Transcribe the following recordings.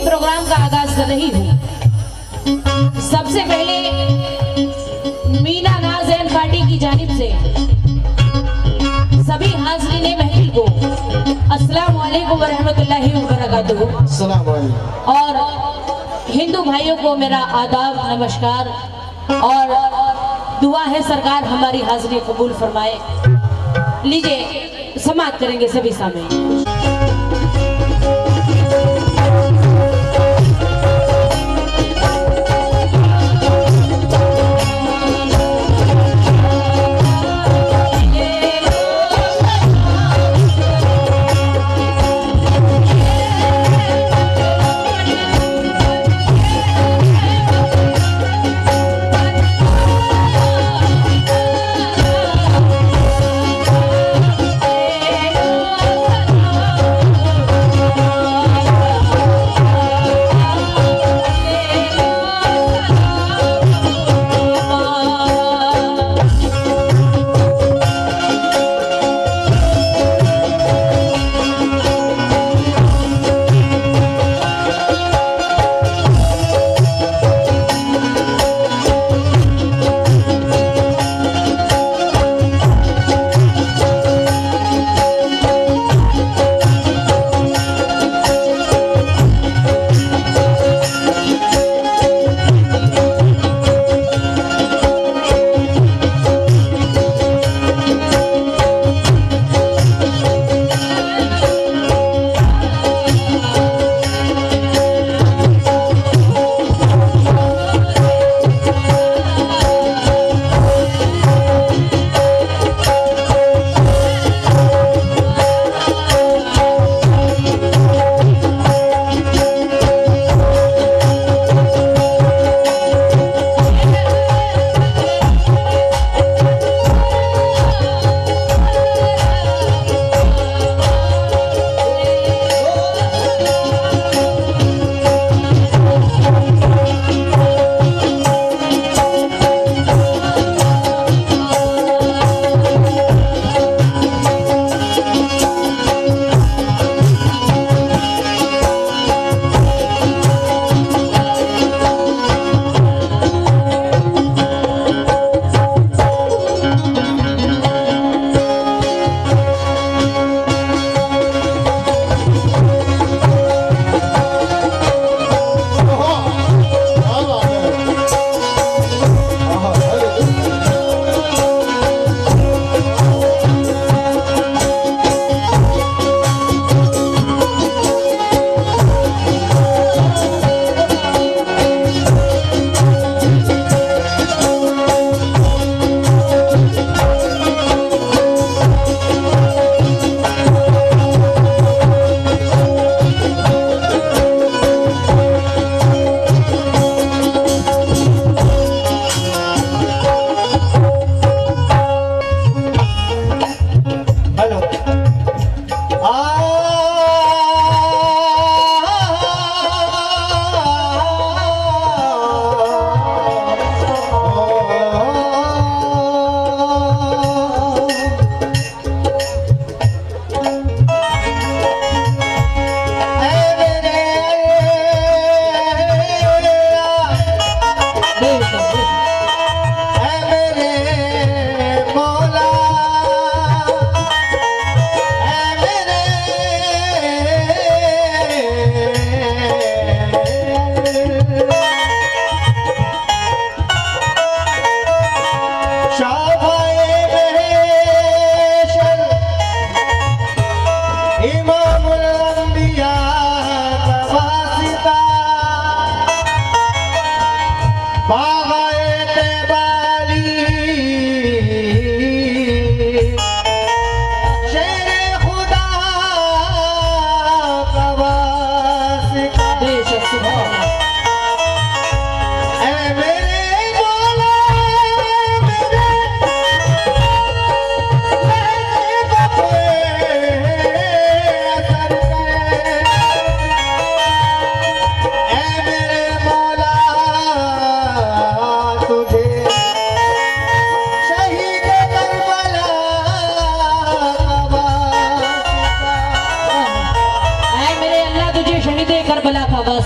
Programme का आगाज कर रही हूँ। सबसे पहले मीना नाज एंड पार्टी की जानिब से सभी हाज़रीन महफिल को अस्सलाम वालेकुम व रहमतुल्लाहि व बरकातुहू। अस्सलाम वालेकुम। और हिंदू भाइयों को मेरा आदाब नमस्कार और दुआ है सरकार हमारी हाजिरी कबूल फरमाए। लीजिए समाप्त करेंगे सभी सामने।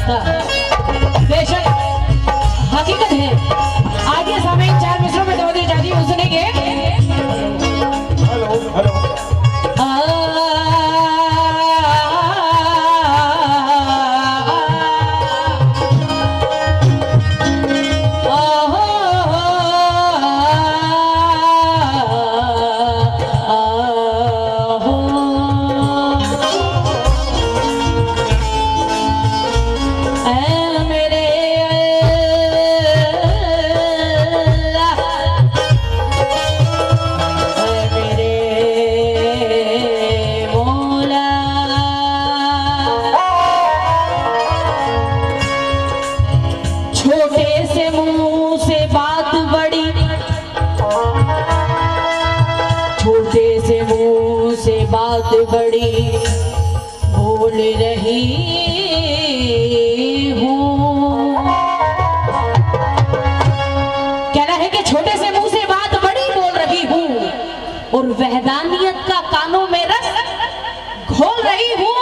वास्ता। बेशक हकीकत है। आगे समय 4 मिसरों में तवज्जो चाहती हूँ सुनेंगे। हेलो हेलो बात बड़ी बोल रही हूँ। कहना है कि छोटे से मुंह से बात बड़ी बोल रही हूँ और वहदानियत का कानों में रस घोल रही हूँ।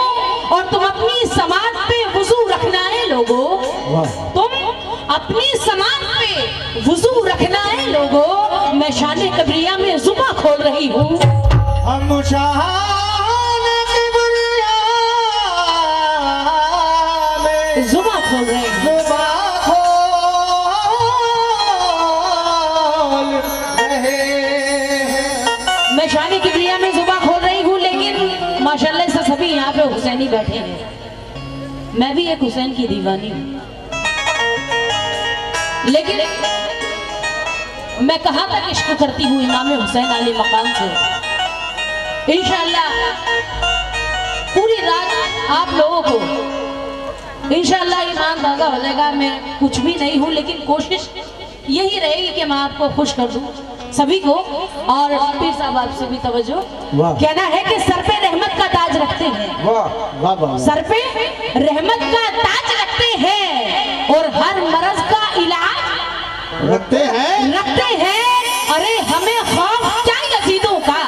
और तुम अपनी समाज पे वुजू रखना है लोगों, तुम अपनी समाज पे वुजू रखना है लोगों। मैं शान कबरिया में जुबा खोल रही हूँ। हम शान किबरिया में जुबा खोल रहे हैं। जुबा खोल रहे हैं। मैं शान किबरिया में जुबा खोल रही हूँ, लेकिन माशाल्लाह से सभी यहाँ पे हुसैनी बैठे हैं। मैं भी एक हुसैन की दीवानी हूँ, लेकिन मैं कहाँ तक इश्क करती हूँ इमाम हुसैन अली मकाम से। इंशाअल्लाह पूरी रात आप लोगों को इंशाअल्लाह ईमान ताज़ा हो जाएगा। मैं कुछ भी नहीं हूँ, लेकिन कोशिश यही रहेगी कि मैं आपको खुश कर दूँ सभी को। और पीर साहब आपसे भी तवज्जो। कहना है कि सर पे रहमत का ताज रखते हैं। वाह वाह वाह। सर पे रहमत का ताज रखते हैं और हर मर्ज का इलाज रखते हैं। अरे हमें खौफ क्या यजीदों का,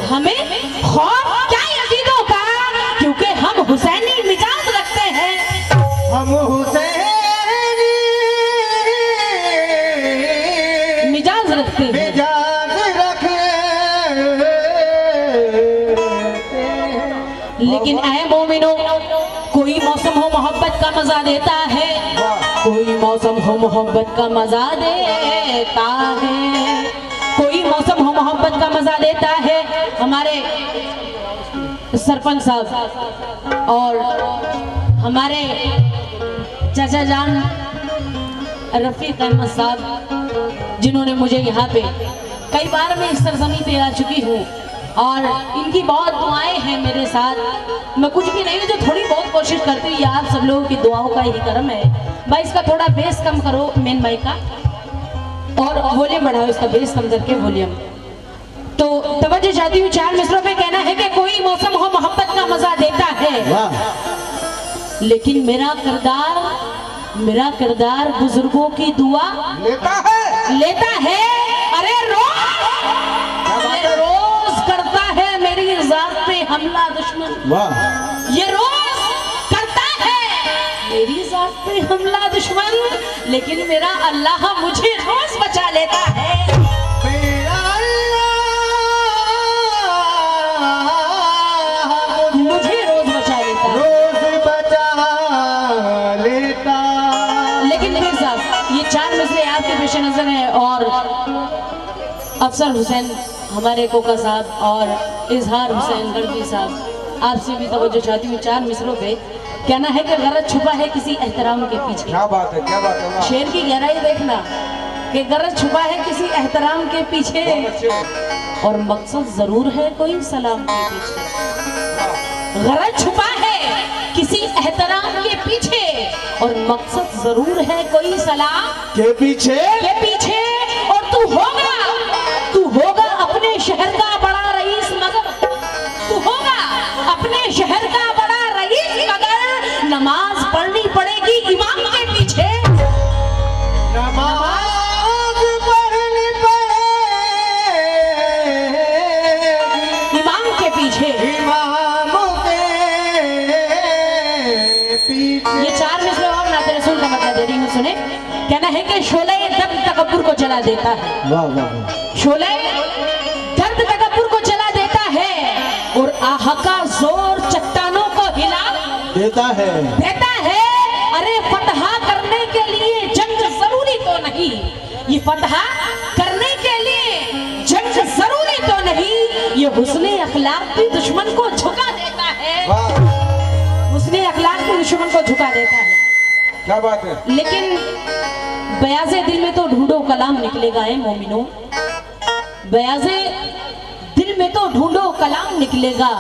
हमें खौफ क्या यजीदों का, क्योंकि हम हुसैनी मिजाज रखते हैं। हम हुसैनी मिजाज रखते हैं। मिजाज रखते हैं। लेकिन ऐ मोमिनो, कोई मौसम हो मोहब्बत का मजा देता है, कोई मौसम हो मोहब्बत का मजा देता है, कोई मौसम हो मोहब्बत का मजा देता है। हमारे सरपंच साहब और हमारे चाचा जान रफीक अहमद साहब, जिन्होंने मुझे यहाँ पे कई बार मैं इस सरजमी पे आ चुकी हूँ और इनकी बहुत दुआएं हैं मेरे साथ। मैं कुछ भी नहीं हूँ, जो थोड़ी बहुत कोशिश करती हूँ, ये आप सब लोगों की दुआओं का ही करम है। भाई इसका थोड़ा बेस कम करो मेन माइक का, और वॉल्यूम बढ़ाओ इसका, बेस कम करके वॉल्यूम। तो तवज्जो चाहती हूँ 4 मिसरों में। कहना है कि कोई मौसम हो मोहब्बत का मजा देता है, लेकिन मेरा किरदार बुजुर्गों की दुआ लेता है। अरे रोज करता है मेरी जात पे हमला दुश्मन, ये रोज करता है मेरी जात पे हमला दुश्मन, लेकिन मेरा अल्लाह मुझे रोज बचा लेता है। मुझे रोज बचा लेता। लेकिन फिर साहब ये 4 मिसरे आपके पेश नजर है, और अफसर हुसैन हमारे कोका साहब और इजहार हुसैन गर्दी साहब, आपसे भी तवज्जो चाहती हूँ 4 मिसरों पे। कहना है कि गरज छुपा है किसी एहतराम के पीछे। क्या बात है। शेर की गहराई देखना कि गरज छुपा है किसी एहतराम के पीछे, और मकसद जरूर है कोई सलाम के पीछे। गरज छुपा है किसी एहतराम के पीछे, और मकसद जरूर है कोई सलाम के पीछे। और तू होगा अपने शहर का बड़ा रईस, मगर तू होगा अपने शहर का बड़ा रईस, मगर नमाज पढ़नी पड़ेगी इमाम के पीछे। नमाज पढ़नी पड़ेगी इमाम के पीछे। इमाम के पीछे। ये 4 नात रसूल का मतलब दे रही हूँ, सुने। कहना है कि शोले दर्द तकब्बुर को जला देता है। वाह वाह वाह। शोले दर्द तकब्बुर को जला देता है और आह का जोर चट्टानों को हिला देता है। अरे फतहा करने के लिए जंग जरूरी तो नहीं, ये फतहा करने के लिए जंग जरूरी तो नहीं, ये हुस्ने अखलाक भी दुश्मन को झुका देता है। हुस्ने अखलाक भी दुश्मन को झुका देता है। क्या बात है। लेकिन बयाज़े दिल में तो ढूंढो कलाम निकलेगा है मोमिनो, बयाज़े दिल में तो ढूंढो कलाम निकलेगा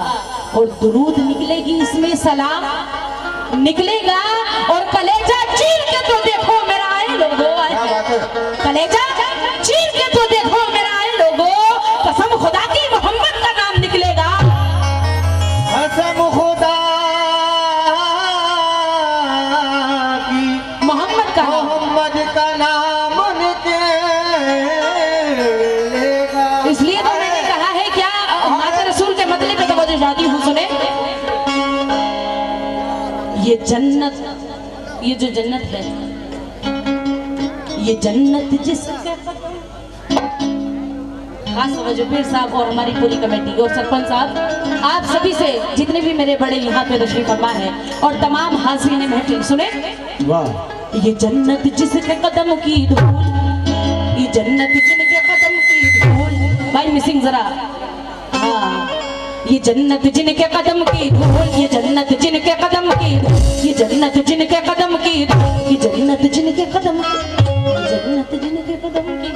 और दुरूद निकलेगी इसमें सलाम निकलेगा और कलेजा चीर के तो देखो मेरा आए लोगो, कलेजा चीर के तो देखो मेरा आए लोगो, कसम खुदा की मोहम्मद का नाम निकलेगा, कसम खुदा की मोहम्मद का नाम निकलेगा। इसलिए तो मैंने कहा है क्या नात रसूल के मतलब पे तवज्जो जाती हूँ, सुने। ये जन्नत, ये जो जन्नत है, ये जन्नत जिसके खास तवज्जो पीर साहब और हमारी पूरी कमेटी और सरपंच साहब, आप सभी से जितने भी मेरे बड़े यहाँ पे तशरीफ फरमा है और तमाम हाज़रीन महफिल, सुने। वाह। ये जन्नत जिसके कदम की धूल, ये जन्नत जिनके कदम की धूल, भाई मिसिंग जरा, हाँ। ये जन्नत जिनके कदम की धूल, ये जन्नत जिनके कदम की धूल, ये जन्नत जिनके कदम की धूल, ये जन्नत जिनके कदम की, ये जन्नत जिनके कदम की,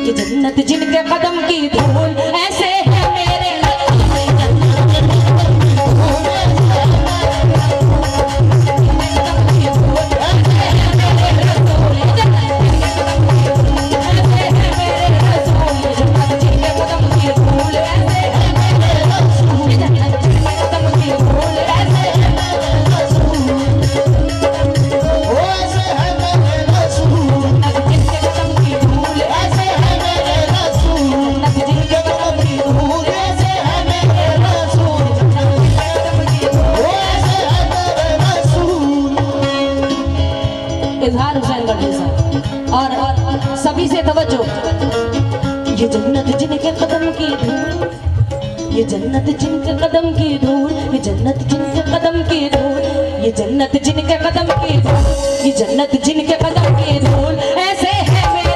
ये जन्नत जिनके कदम की धूल, ऐसे है मेरे इजहार हुसैन गढ़वी साहब और सभी से तवज्जो। ये जन्नत जिनके कदम की धूल, ये जन्नत जिनके कदम की धूल, ये जन्नत जिनके कदम की धूल, ये जन्नत जिनके कदम की धूल, ये जन्नत जिनके कदम की धूल, ऐसे है मेरे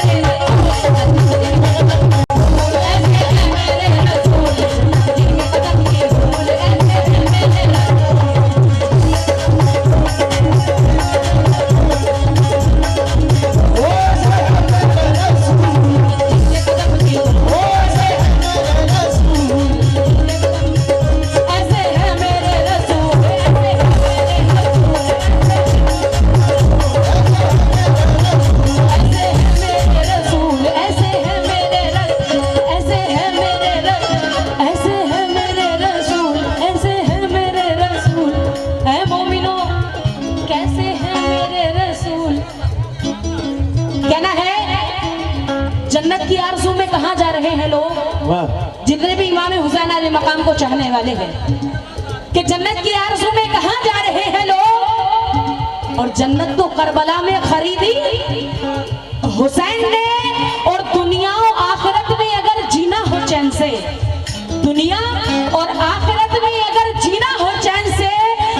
जन्नत की आरज़ू में कहाँ जा रहे हैं लोग, जितने भी इमाम हुसैन अलैहि मकाम को चाहने वाले हैं, कि जन्नत की आरज़ू में कहाँ जा रहे हैं लोग। और जन्नत तो करबला में खरीदी हुसैन ने, और दुनिया और आखिरत में अगर जीना हो चैन से, दुनिया और आखिरत में अगर जीना हो चैन से,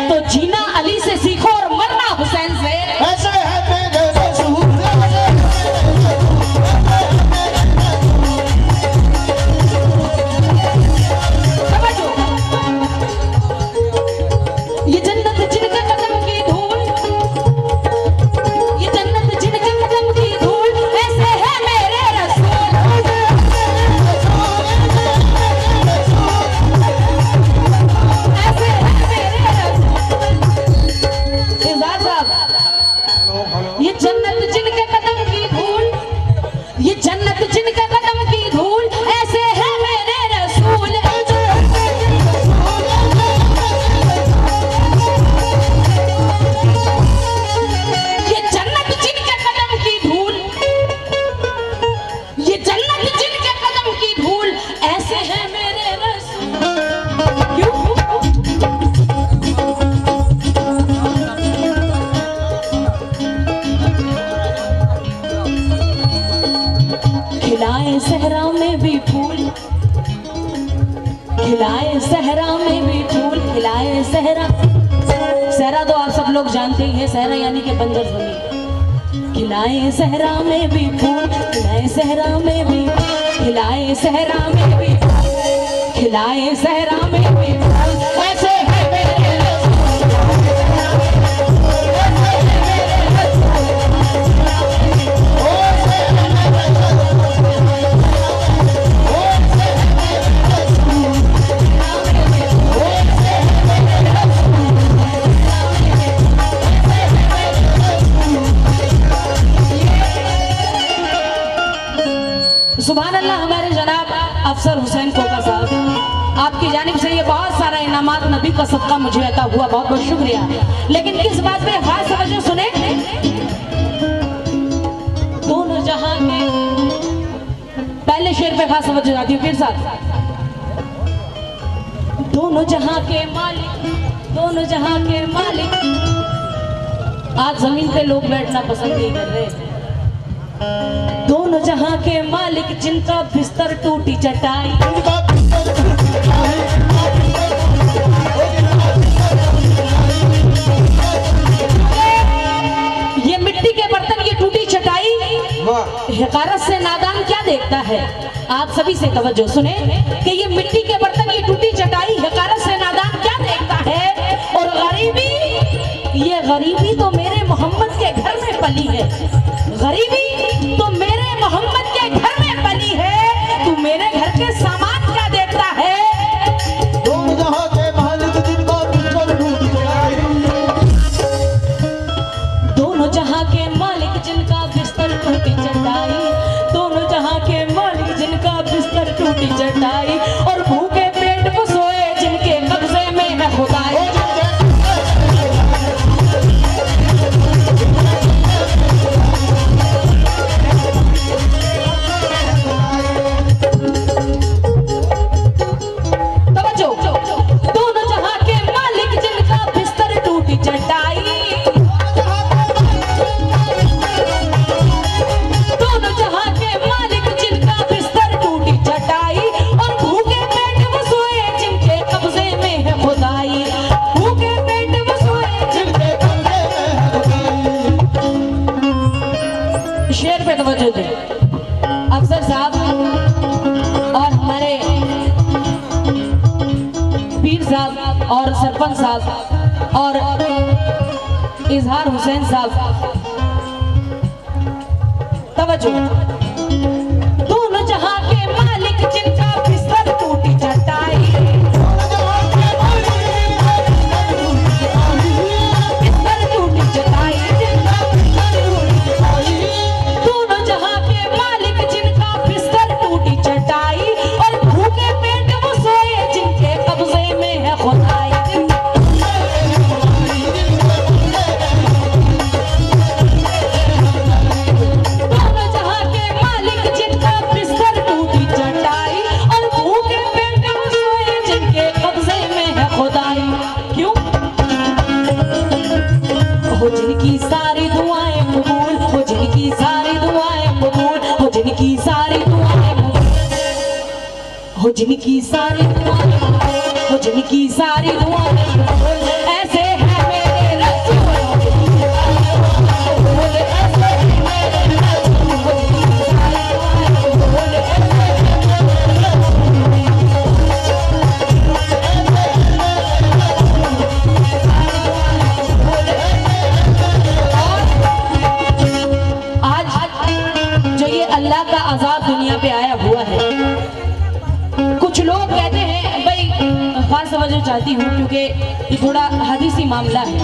तो जीना अली से सीखो और मरना हुसैन से। ऐसे है मेरे रसूल, ये जन्नत जिनके कदम की धूल, ये जन्नत जिनके कदम की धूल, ऐसे है मेरे रसूल, ऐसे है मेरे रसूल। इज़ाद साहब, ये जन्नत जिनके कदम की धूल, ये जन्नत जिनके कदम की धूल, ऐसे है मेरे रसूल। ये जन्नत जिनके कदम की धूल, ये जन्नत जिनके कदम की धूल, ऐसे है मेरे रसूल। क्यों में भी फूल खिलाए, सहरा में भी फूल खिलाए। सहरा, सहरा तो आप सब लोग जानते ही हैं, सहरा यानी कि बंजर जमीन। खिलाए सहरा में भी फूल खिलाए, सहरा में भी खिलाए, सहरा में भी खिलाए, सहरा में भी ऐसे है मेरे सुभान अल्लाह। हमारे जनाब अफसर हुसैन कोका साहब, आपकी जानिब से ये बहुत सारा इनामात नबी का सदका मुझे अता हुआ, बहुत बहुत शुक्रिया। लेकिन किस बात पे खास तवज्जो सुने, दोनों जहां के पहले शेर पे खास तवज्जो जाती है। फिर साथ दोनों जहां के मालिक, दोनों जहां के मालिक। आज जमीन पे लोग बैठना पसंद नहीं कर रहे। दोनों जहां के मालिक जिनका बिस्तर टूटी चटाई, ये मिट्टी के बर्तन, ये टूटी चटाई, हिकारत से नादान क्या देखता है। आप सभी से तवज्जो सुने कि ये मिट्टी के बर्तन, ये टूटी चटाई, हिकारत से नादान क्या देखता है। और गरीबी, ये गरीबी तो मेरे मोहम्मद के घर में पली है। गरीबी तो मेरे मोहम्मद के घर में पली है। तू मेरे घर के सामान क्या देखता है। दोनों जहां के मालिक जिनका बिस्तर टूटी चटाई, दोनों जहां के मालिक जिनका बिस्तर टूटी चटाई, दोनों जहां के मालिक जिनका बिस्तर टूटी चटाई। और भूखे पेट को सोए जिनके कब्जे में है खुदाई। शेर पे तवज्जो दे अफसर साहब और हमारे पीर साहब और सरपंच साहब और इजहार हुसैन साहब, तवज्जो। दोनों जहां के मालिक जिनका बिस्तर टूटी चटाई, बिस्तर टूटी चटाई, दोनों जहां के मालिक जिनका बिस्तर टूटी चटाई। और भूखे पेट वो सोए जिनके कब्जे में है खुदाई। हो जिनकी सारी दुआएं कबूल, हो जिनकी सारी दुआएं कबूल, हो जिनकी सारी दुआएं कबूल, हो जिनकी सारी दुआएं कबूल, हो जिनकी सारी दुआएं कबूल। ऐसे है मेरे रसूल, ऐसे है मेरे रसूल। अल्लाह का अजाब दुनिया पे आया हुआ है। कुछ लोग कहते हैं, भाई खास तवज्जो चाहती हूँ क्योंकि ये थोड़ा हदीसी मामला है।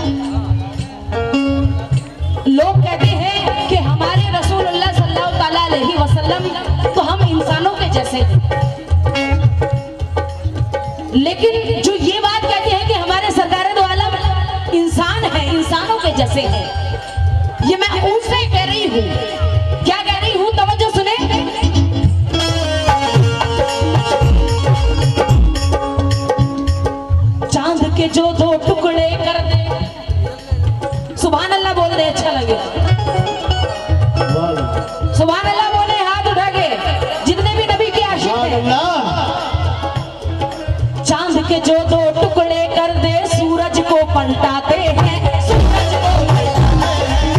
लोग कहते हैं कि हमारे रसूलुल्लाह सल्लल्लाहु अलैहि वसल्लम तो हम इंसानों के जैसे हैं, लेकिन जो ये बात कहते हैं कि हमारे सरकार दो आलम इंसान है, इंसानों के जैसे हैं, ये मैं उनसे कह रही हूँ। क्या कह रही हूँ, तवज्जो सुने। चांद के जो दो टुकड़े कर दे, सुभान अल्लाह बोल दे, अच्छा लगे। सुभान अल्लाह बोले, हाथ उठा के जितने भी नबी के पलटाते हैं, सूरज को पलटाते हैं,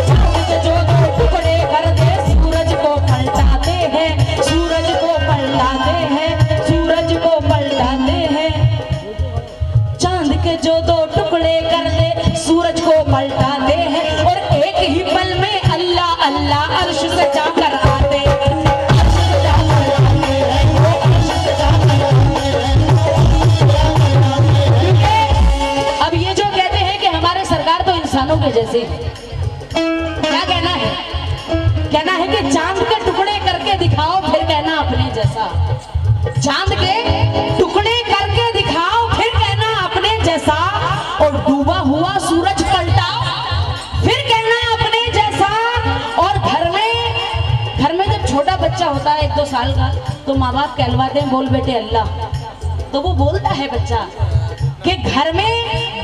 चांद के जो दो टुकड़े कर दे सूरज को पलटाते हैं, सूरज को पलटाते हैं, सूरज को पलटाते हैं। चांद के जो दो टुकड़े कर दे सूरज को पलटाते हैं और एक ही पल में अल्लाह अल्लाह अर्श से जाकर आते हैं, अर्श से जाकर आते हैं, वो अर्श से जाकर आते हैं। क्योंकि अब ये जो कहते हैं कि हमारे सरकार तो इंसानों के जैसे हैं। क्या कहना है? कहना है कि चांद के टुकड़े करके दिखाओ फिर कहना अपने जैसा, चांद के टुकड़े करके दिखाओ फिर कहना अपने जैसा, और डूबा हुआ सूरज पलटाओ फिर कहना अपने जैसा। और घर में जब छोटा बच्चा होता है 1-2 साल का तो माँ बाप कहलवाते हैं बोल बेटे अल्लाह, तो वो बोलता है बच्चा कि घर में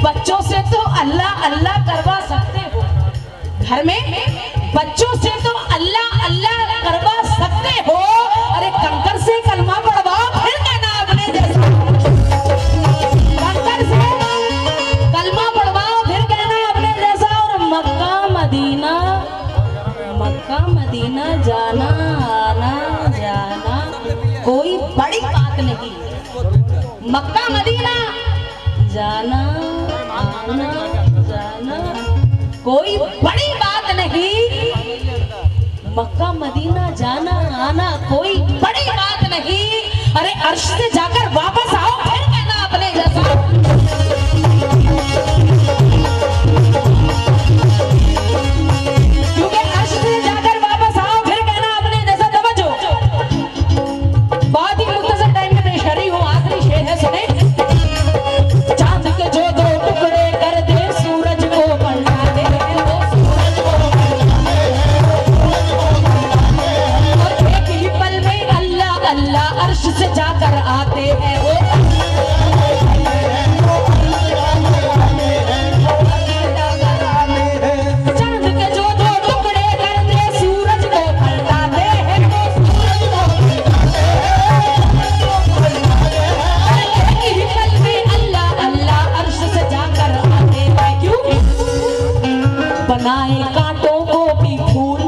बच्चों से तो अल्लाह अल्लाह करवा सकते हो, घर में बच्चों से तो अल्लाह अल्लाह करवा सकते हो, अरे कंकर से कलमा पढ़वाओ फिर कहना अपने जैसा, कंकर से कलमा पढ़वाओ फिर कहना अपने जैसा। और मक्का मदीना जाना आना जाना कोई बड़ी बात नहीं, मक्का मदीना जाना आना जाना कोई बड़ी बात नहीं, मक्का मदीना जाना आना कोई बड़ी बात नहीं, अरे अर्श से जाकर वापस आओ फिर कहना अपने जैसा। क्योंकि अर्श से जाकर वापस आओ फिर कहना अपने जैसा। तवज्जो, बहुत ही मुख्तसर टाइम में पेश कर रही हूँ, आखिरी शेर है, सुने। चांद के जो दो टुकड़े कर दे सूरज को पलटाते हैं, वो सूरज को और एक ही पल में अल्लाह अल्लाह अर्श से जाकर आते हैं, वो चांद के जो दो टुकड़े कर दे सूरज को पलटाते हैं, वो सूरज को एक ही पल में अल्लाह अल्लाह अर्श से जाकर आते हैं। क्यों? बनाए कांटों को भी फूल,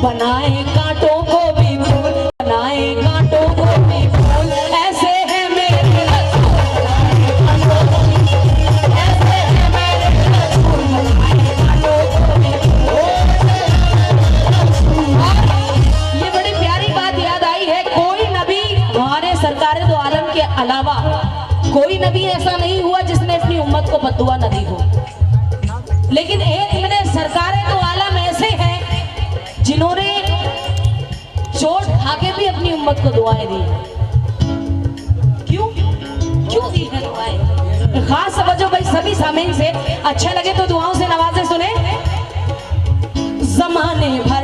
बनाए कांटों को भी फूल, बनाए कांटों को भी फूल, ऐसे है मेरे रसूल, ऐसे है मेरे रसूल, बनाए कांटों को भी फूल। और ये बड़ी प्यारी बात याद आई है, कोई नबी हमारे सरकार दो आलम के अलावा कोई नबी ऐसा नहीं हुआ जिसने अपनी उम्मत को बद्दुआ न दी हो, लेकिन एक मेरे सरकार दो आलम ऐसे हैं जिन्होंने चोट खा के भी अपनी उम्मत को दुआएं दी। क्यों दी है दुआएं? खास समझो भाई सभी सामीन से, अच्छा लगे तो दुआओं से नवाजे। सुने, जमाने भर